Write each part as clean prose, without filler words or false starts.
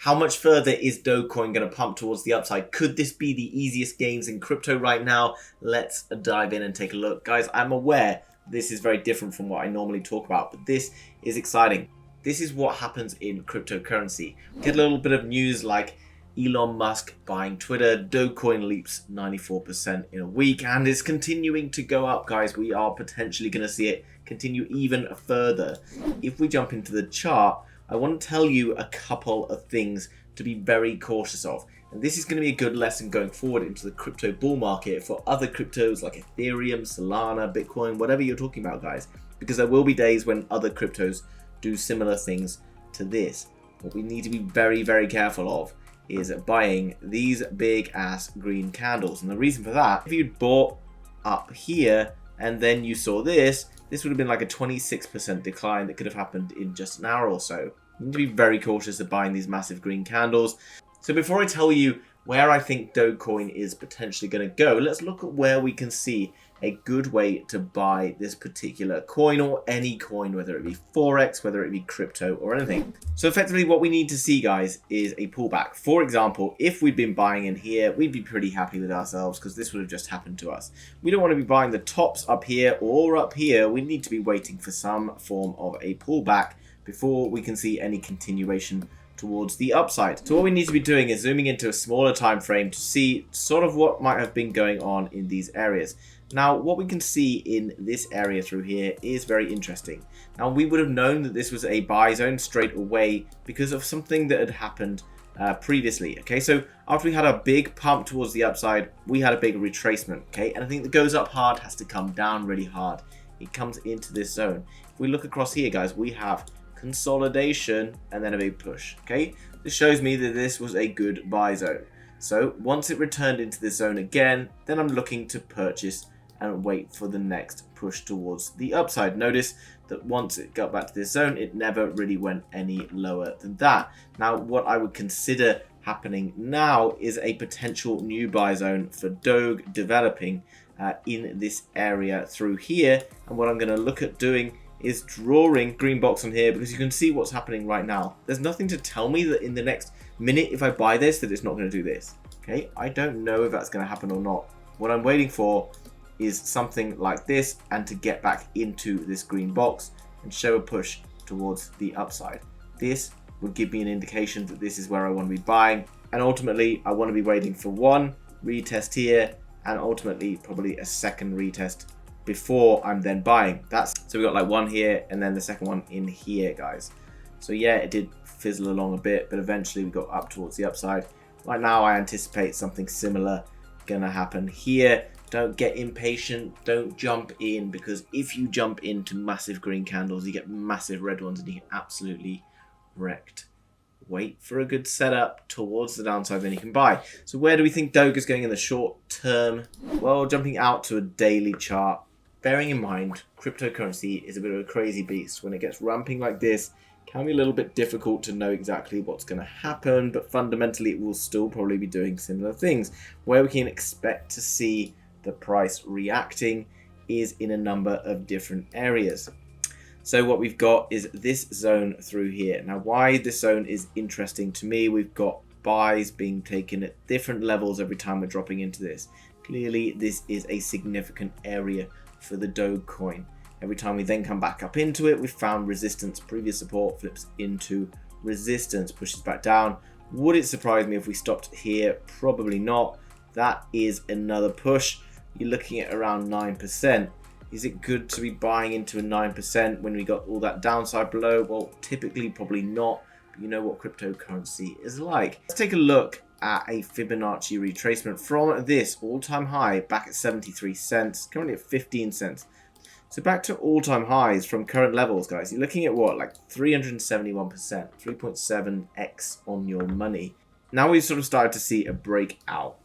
How much further is Dogecoin going to pump towards the upside? Could this be the easiest gains in crypto right now? Let's dive in and take a look. Guys, I'm aware this is very different from what I normally talk about, but this is exciting. This is what happens in cryptocurrency. Get a little bit of news like Elon Musk buying Twitter, Dogecoin leaps 94% in a week and is continuing to go up, guys. We are potentially going to see it continue even further. If we jump into the chart, I want to tell you a couple of things to be very cautious of. And this is going to be a good lesson going forward into the crypto bull market for other cryptos like Ethereum, Solana, Bitcoin, whatever you're talking about, guys. Because there will be days when other cryptos do similar things to this. What we need to be very, very careful of is buying these big ass green candles. And the reason for that, if you'd bought up here and then you saw this would have been like a 26% decline that could have happened in just an hour or so. You need to be very cautious of buying these massive green candles. So before I tell you where I think Dogecoin is potentially going to go, let's look at where we can see a good way to buy this particular coin or any coin, whether it be Forex, whether it be crypto or anything. So effectively what we need to see, guys, is a pullback. For example, if we'd been buying in here, we'd be pretty happy with ourselves because this would have just happened to us. We don't want to be buying the tops up here or up here. We need to be waiting for some form of a pullback before we can see any continuation towards the upside. So what we need to be doing is zooming into a smaller time frame to see sort of what might have been going on in these areas. Now, what we can see in this area through here is very interesting. Now, we would have known that this was a buy zone straight away because of something that had happened previously. Okay, so after we had a big pump towards the upside, we had a big retracement. Okay, and I think that goes up hard has to come down really hard. It comes into this zone. If we look across here, guys, we have consolidation and then a big push. Okay, this shows me that this was a good buy zone. So once it returned into this zone again, then I'm looking to purchase and wait for the next push towards the upside. Notice that once it got back to this zone, it never really went any lower than that. Now, what I would consider happening now is a potential new buy zone for Doge developing in this area through here. And what I'm going to look at doing is drawing green box on here because you can see what's happening right now. There's nothing to tell me that in the next minute, if I buy this, that it's not going to do this. Okay, I don't know if that's going to happen or not. What I'm waiting for is something like this and to get back into this green box and show a push towards the upside. This would give me an indication that this is where I want to be buying, and ultimately I want to be waiting for one retest here and ultimately probably a second retest before I'm then buying. So we got like one here and then the second one in here, guys. So yeah, it did fizzle along a bit, but eventually we got up towards the upside. Right now I anticipate something similar gonna happen here. Don't get impatient, don't jump in, because if you jump into massive green candles, you get massive red ones and you get absolutely wrecked. Wait for a good setup towards the downside, then you can buy. So where do we think Doge is going in the short term? Well, jumping out to a daily chart, bearing in mind cryptocurrency is a bit of a crazy beast. When it gets ramping like this, it can be a little bit difficult to know exactly what's going to happen, but fundamentally it will still probably be doing similar things. Where we can expect to see the price reacting is in a number of different areas. So what we've got is this zone through here. Now, why this zone is interesting to me, we've got buys being taken at different levels every time we're dropping into this. Clearly, this is a significant area for the Dogecoin. Every time we then come back up into it, we've found resistance, previous support flips into resistance, pushes back down. Would it surprise me if we stopped here? Probably not. That is another push. You're looking at around 9%. Is it good to be buying into a 9% when we got all that downside below? Well, typically probably not. But you know what cryptocurrency is like. Let's take a look at a Fibonacci retracement from this all-time high back at 73 cents, currently at 15 cents. So back to all-time highs from current levels, guys. You're looking at what, like 371%, 3.7x on your money. Now we've sort of started to see a breakout.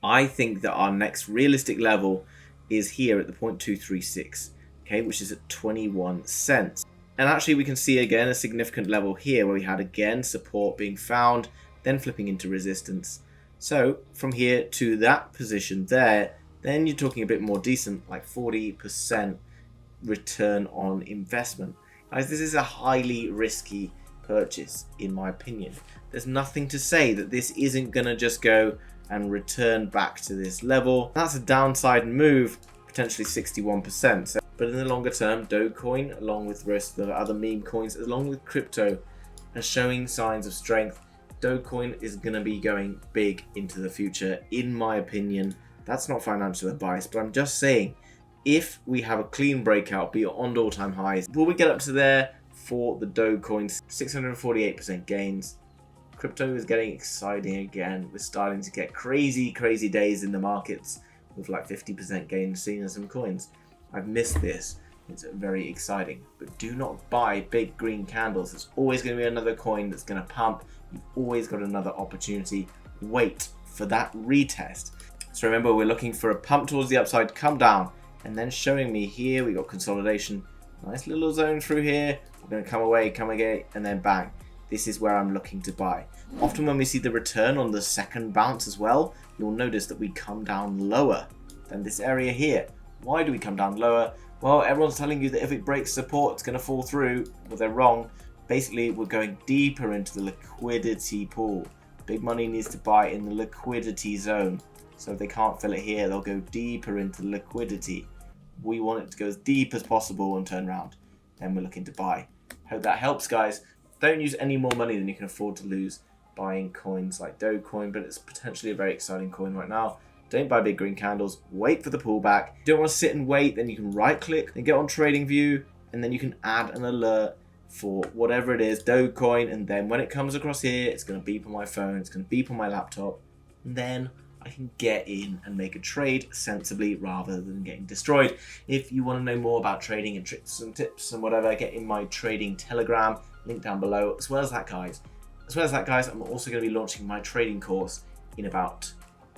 I think that our next realistic level is here at the 0.236, okay, which is at 21 cents. And actually we can see again a significant level here where we had again support being found, then flipping into resistance. So from here to that position there, then you're talking a bit more decent, like 40% return on investment. Guys, this is a highly risky purchase, in my opinion. There's nothing to say that this isn't going to just go and return back to this level. That's a downside move, potentially 61%. So, but in the longer term, Dogecoin, along with the rest of the other meme coins, along with crypto, are showing signs of strength. Dogecoin is going to be going big into the future, in my opinion. That's not financial advice, but I'm just saying, if we have a clean breakout beyond all-time highs, will we get up to there for the Dogecoin? 648% gains. Crypto is getting exciting again. We're starting to get crazy days in the markets with like 50% gains seen in some coins. I've missed this. It's very exciting. But do not buy big green candles. There's always going to be another coin that's going to pump. You've always got another opportunity. Wait for that retest. So remember, we're looking for a pump towards the upside, come down, and then showing me here we got consolidation. Nice little zone through here. We're going to come away, come again, and then bang. This is where I'm looking to buy. Often when we see the return on the second bounce as well, you'll notice that we come down lower than this area here. Why do we come down lower? Well, everyone's telling you that if it breaks support, it's going to fall through. Well, they're wrong. Basically, we're going deeper into the liquidity pool. Big money needs to buy in the liquidity zone. So if they can't fill it here, they'll go deeper into liquidity. We want it to go as deep as possible and turn around. Then we're looking to buy. Hope that helps, guys. Don't use any more money than you can afford to lose buying coins like Dogecoin, but it's potentially a very exciting coin right now. Don't buy big green candles. Wait for the pullback. If you don't want to sit and wait, then you can right click and get on trading view, and then you can add an alert for whatever it is, Dogecoin, and then when it comes across here, it's going to beep on my phone, it's going to beep on my laptop, and then I can get in and make a trade sensibly rather than getting destroyed. If you want to know more about trading and tricks and tips and whatever, get in my trading Telegram, link down below. As well as that, guys, I'm also going to be launching my trading course in about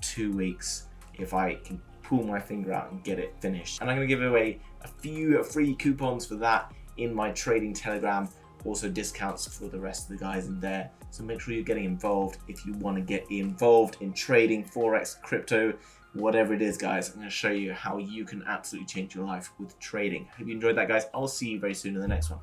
2 weeks if I can pull my finger out and get it finished. And I'm going to give away a few free coupons for that in my trading Telegram. Also discounts for the rest of the guys in there. So make sure you're getting involved if you want to get involved in trading, Forex, crypto, whatever it is, guys. I'm going to show you how you can absolutely change your life with trading. Hope you enjoyed that, guys. I'll see you very soon in the next one.